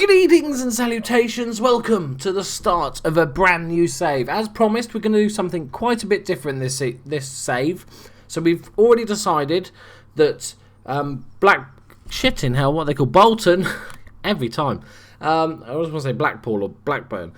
Greetings and salutations, welcome to the start of a brand new save. As promised, we're going to do something quite a bit different this save. So we've already decided that Bolton, every time. I was going to say Blackpool or Blackburn.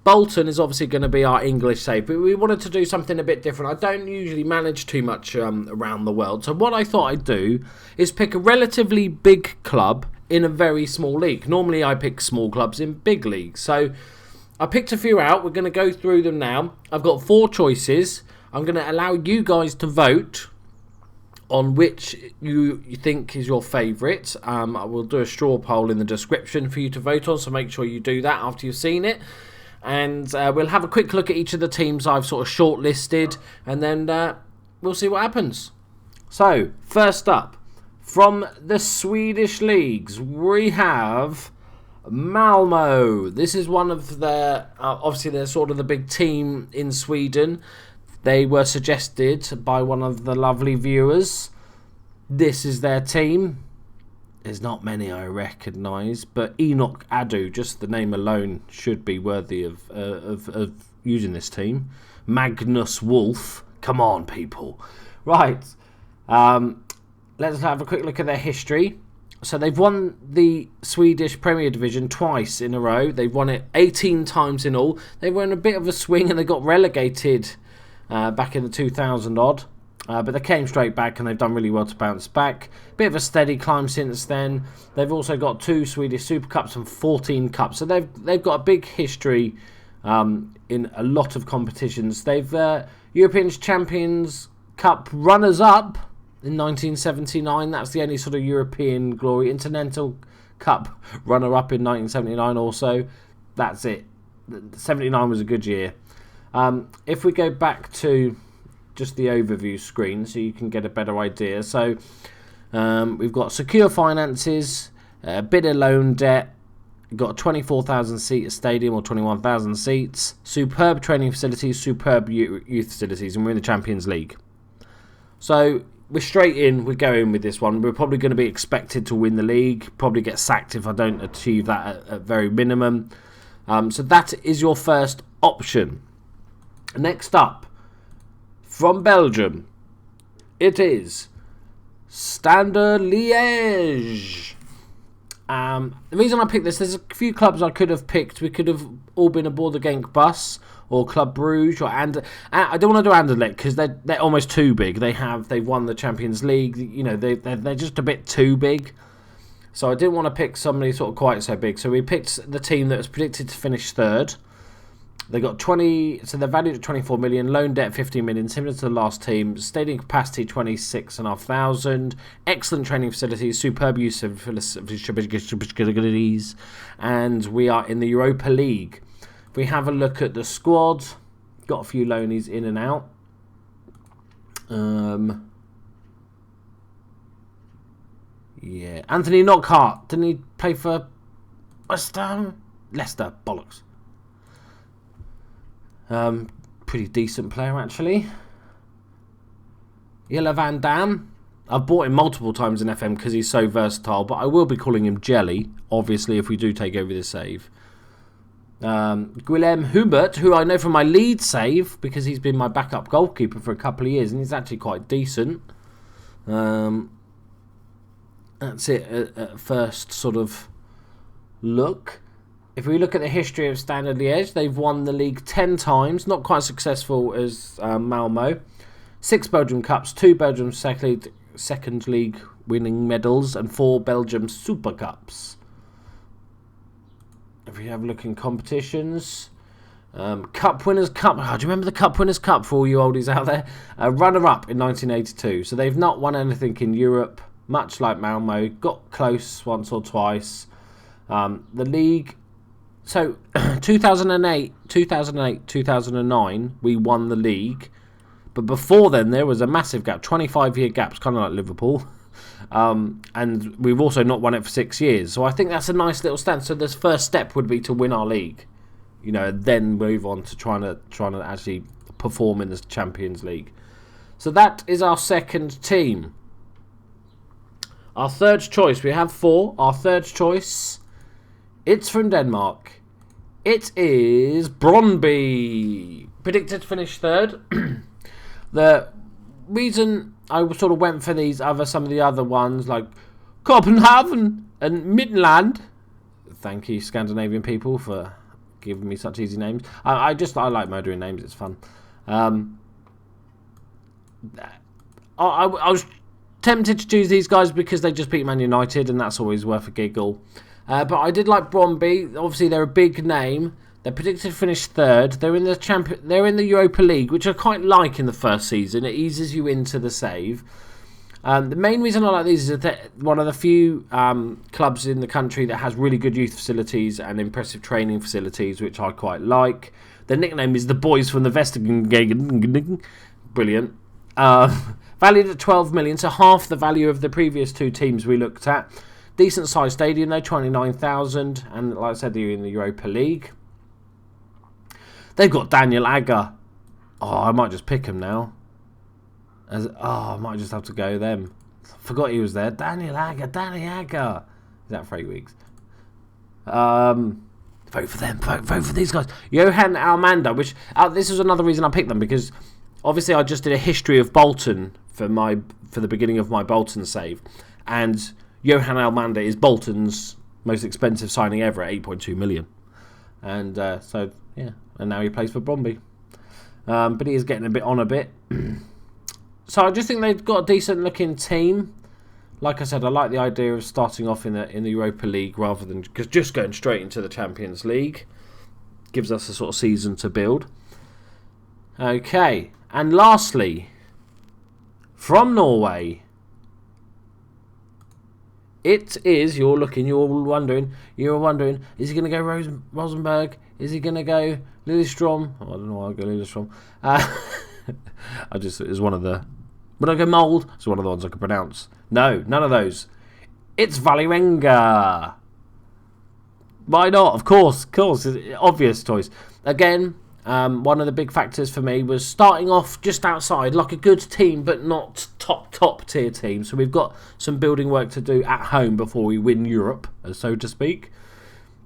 Bolton is obviously going to be our English save, but we wanted to do something a bit different. I don't usually manage too much around the world, so what I thought I'd do is pick a relatively big club in a very small league. Normally I pick small clubs in big leagues, so I picked a few out. We're going to go through them now. I've got 4 choices. I'm going to allow you guys to vote on which you think is your favourite. I will do a straw poll in the description for you to vote on, so make sure you do that after you've seen it. And we'll have a quick look at each of the teams I've sort of shortlisted, and then we'll see what happens. So, first up, from the Swedish leagues, we have Malmo. This is one of the, obviously they're sort of the big team in Sweden. They were suggested by one of the lovely viewers. This is their team. There's not many I recognise, but Enoch Adu, just the name alone, should be worthy of using this team. Magnus Wolf. Come on, people. Right. Let's have a quick look at their history. So they've won the Swedish Premier Division twice in a row. They've won it 18 times in all. They were in a bit of a swing and they got relegated back in the 2000 odd. But they came straight back and they've done really well to bounce back. Bit of a steady climb since then. They've also got 2 Swedish Super Cups and 14 Cups. So they've got a big history in a lot of competitions. They've European Champions Cup runners-up in 1979. That's the only sort of European glory. Intercontinental Cup runner-up in 1979 also. That's it. 79 was a good year. If we go back to just the overview screen so you can get a better idea. So we've got secure finances, a bit of loan debt, we've got a 24,000 seat stadium or 21,000 seats, superb training facilities, superb youth facilities, and we're in the Champions League. So we're straight in, we're going with this one. We're probably going to be expected to win the league, probably get sacked if I don't achieve that at very minimum. So that is your first option. Next up, from Belgium, it is Standard Liege. The reason I picked this, there's a few clubs I could have picked. We could have all been aboard the Genk bus, or Club Brugge, or I don't want to do Anderlecht because they're almost too big. They've won the Champions League. You know, they're just a bit too big. So I didn't want to pick somebody sort of quite so big. So we picked the team that was predicted to finish third. They got 20, so they're valued at 24 million, loan debt 15 million, similar to the last team, stadium capacity 26,500, excellent training facilities, superb use of facilities, and we are in the Europa League. If we have a look at the squad, got a few loanies in and out. Yeah, Anthony Knockhart, didn't he play for West Ham? Leicester, bollocks. Pretty decent player actually. Jelle Van Dam. I've bought him multiple times in FM because he's so versatile, but I will be calling him Jelly, obviously, if we do take over this save. Guillem Hubert, who I know from my Leeds save because he's been my backup goalkeeper for a couple of years and he's actually quite decent. That's it at first sort of look. If we look at the history of Standard Liège, they've won the league 10 times, not quite successful as Malmo. 6 Belgium Cups, 2 Belgium second league winning medals, and 4 Belgium Super Cups. If we have a look in competitions, Cup Winners' Cup. Oh, do you remember the Cup Winners' Cup for all you oldies out there? Runner-up in 1982. So they've not won anything in Europe, much like Malmo. Got close once or twice. The league. So 2008, 2009, we won the league. But before then, there was a massive gap, 25-year gaps, kind of like Liverpool. And we've also not won it for 6 years. So I think that's a nice little stand. So the first step would be to win our league, you know, then move on to trying to actually perform in the Champions League. So that is our second team. Our third choice, we have 4. Our third choice It's from Denmark. It is Brondby. Predicted to finish third. The reason I sort of went for some of the other ones like Copenhagen and Midland. Thank you, Scandinavian people, for giving me such easy names. I like murdering names. It's fun. I was tempted to choose these guys because they just beat Man United, and that's always worth a giggle. But I did like Brondby. Obviously, they're a big name. They're predicted to finish third. They're in the Europa League, which I quite like in the first season. It eases you into the save. The main reason I like these is that one of the few clubs in the country that has really good youth facilities and impressive training facilities, which I quite like. Their nickname is the Boys from the Vestingen. Brilliant. Valued at 12 million, so half the value of the previous two teams we looked at. Decent sized stadium though, 29,000, and like I said, they're in the Europa League. They've got Daniel Agger. Oh, I might just pick him now. I might just have to go them. Forgot he was there. Danny Agger. Is that for 8 weeks? Vote for them. Vote for these guys. Johan Almanda, which this is another reason I picked them, because obviously I just did a history of Bolton for the beginning of my Bolton save, and Johan Almanda is Bolton's most expensive signing ever at 8.2 million, and so yeah, and now he plays for Brondby, but he is getting a bit. So I just think they've got a decent looking team. Like I said, I like the idea of starting off in the Europa League rather than just going straight into the Champions League. Gives us a sort of season to build. Okay, and lastly, from Norway, it is. You're wondering, is he going to go Rosenberg? Is he going to go Lillestrøm? Oh, I don't know why I go Lillestrøm. It's one of the. Would I go Mould? It's one of the ones I can pronounce. No, none of those. It's Valerenga. Why not? Of course. Obvious choice. Again, one of the big factors for me was starting off just outside, like a good team, but not top tier team. So we've got some building work to do at home before we win Europe, so to speak.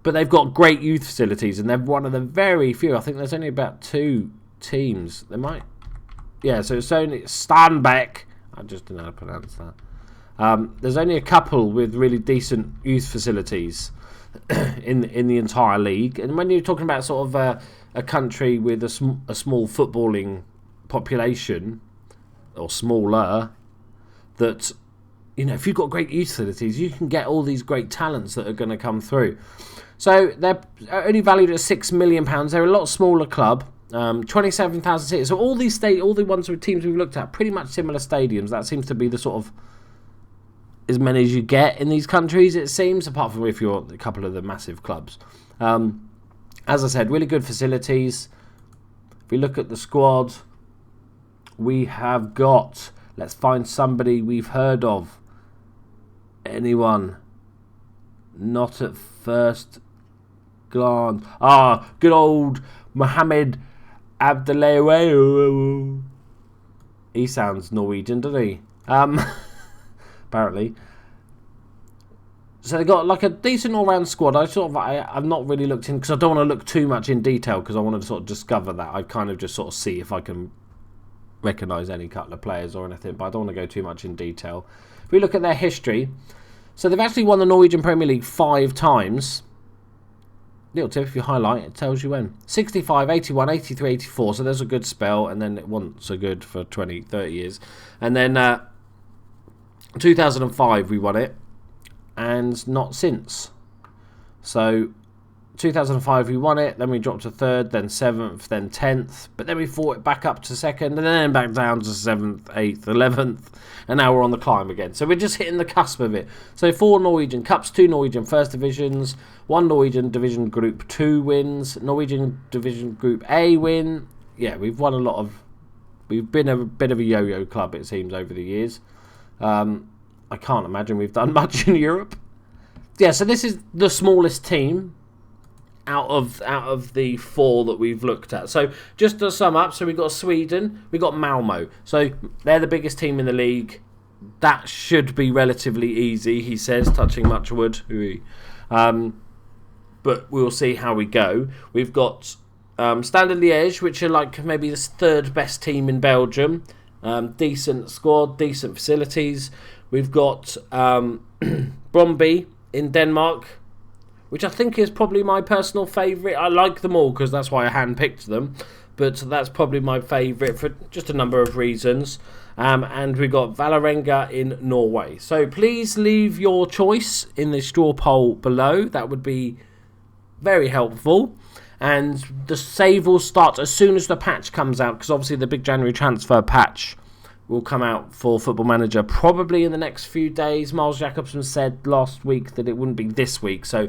But they've got great youth facilities, and they're one of the very few. I think there's only about 2 teams. They might. Yeah, so it's only Stanbeck. I just don't know how to pronounce that. There's only a couple with really decent youth facilities in the entire league. And when you're talking about sort of a country with a small footballing population, or smaller, that, you know, if you've got great youth facilities, you can get all these great talents that are going to come through. So they're only valued at £6 million. They're a lot smaller club. 27,000 seats. So all the ones with teams we've looked at, pretty much similar stadiums. That seems to be the sort of as many as you get in these countries, it seems, apart from if you're a couple of the massive clubs. As I said, really good facilities. If we look at the squad, we have got, let's find somebody we've heard of. Anyone? Not at first glance. Good old Mohammed Abdullahi. He sounds Norwegian, doesn't he? Apparently. So they got like a decent all-round squad. I've not really looked in, because I don't want to look too much in detail, because I want to sort of discover that. I kind of just sort of see if I can recognise any couple of players or anything, but I don't want to go too much in detail. If we look at their history, so they've actually won the Norwegian Premier League 5 times. Little tip, if you highlight, it tells you when. 65, 81, 83, 84, so there's a good spell, and then it wasn't so good for 20, 30 years. And then 2005 we won it, and not since. So 2005 we won it, then we dropped to 3rd, then 7th, then 10th, but then we fought it back up to 2nd, and then back down to 7th, 8th, 11th, and now we're on the climb again. So we're just hitting the cusp of it. So 4 Norwegian Cups, 2 Norwegian First Divisions, 1 Norwegian Division Group 2 wins, Norwegian Division Group A win. Yeah, we've won a lot of... We've been a bit of a yo-yo club, it seems, over the years. I can't imagine we've done much in Europe. Yeah, so this is the smallest team out of the 4 that we've looked at. So just to sum up, so we've got Sweden, we've got Malmo. So they're the biggest team in the league. That should be relatively easy, he says, touching much wood. but we'll see how we go. We've got Standard Liege, which are like maybe the third best team in Belgium. Decent squad, decent facilities. We've got Brondby in Denmark, which I think is probably my personal favourite. I like them all because that's why I handpicked them, but that's probably my favourite for just a number of reasons. And we've got Valerenga in Norway. So please leave your choice in the straw poll below. That would be very helpful. And the save will start as soon as the patch comes out, because obviously the big January transfer patch will come out for Football Manager probably in the next few days. Miles Jacobson said last week that it wouldn't be this week, so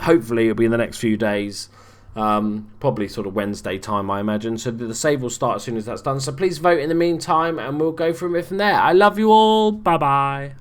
hopefully it'll be in the next few days. Probably sort of Wednesday time, I imagine. So the save will start as soon as that's done. So please vote in the meantime, and we'll go from it from there. I love you all. Bye-bye.